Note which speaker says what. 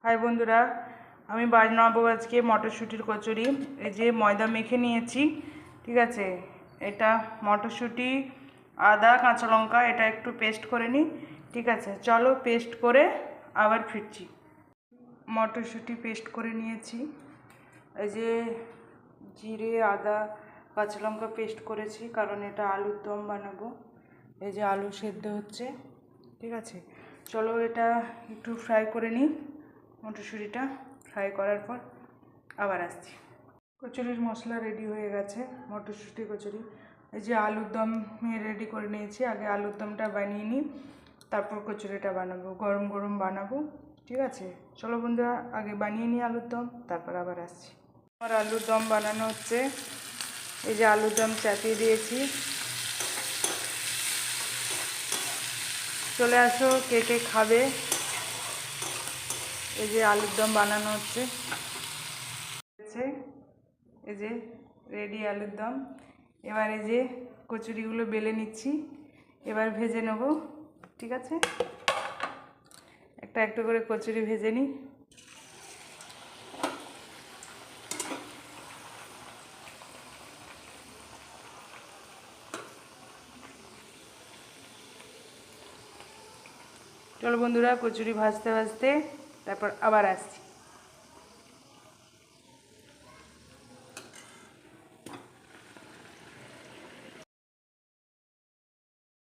Speaker 1: High বন্ধুরা, আমি বানাবো আজকে মটরশুঁটির কচুরি। এই যে ময়দা মেখে নিয়েছি, ঠিক আছে। এটা মটরশুঁটি, আদা, কাঁচা লঙ্কা এটা একটু পেস্ট করে নিই, ঠিক আছে। চলো পেস্ট করে আবার ফিরছি। মটরশুঁটি পেস্ট করে নিয়েছি। এই যে জিরে, আদা, কাঁচা লঙ্কা পেস্ট করেছি, কারণ এটা আলুর দম বানাবো। এই যে আলু সেদ্ধ হচ্ছে, ঠিক আছে। চলো এটা একটু ফ্রাই করে নিই। মটরশুঁটিটা ফ্রাই করার পর আবার আসছি। কচুরির মশলা রেডি হয়ে গেছে, মটরশুঁটি কচুরি। এই যে আলুর দম রেডি করে নিয়েছি। আগে আলুর দমটা বানিয়ে নিই, তারপর কচুরিটা বানাবো। গরম গরম বানাবো, ঠিক আছে। চলো বন্ধুরা, আগে বানিয়ে নিই আলুর দম, তারপর আবার আসছি। আমার আলুর দম বানানো হচ্ছে। এই যে আলুর দম চাপিয়ে দিয়েছি। চলে আসো কে কে খাবে। এই যে আলুর দম বানানো হচ্ছে। এই যে রেডি আলুর দম। এবার এই যে কচুরিগুলো বেলে নিচ্ছি, এবার ভেজে নেব, ঠিক আছে। একটা একটা করে কচুরি ভেজে নিই। চলো বন্ধুরা, কচুরি ভাজতে ভাজতে তারপর আবার আসছি।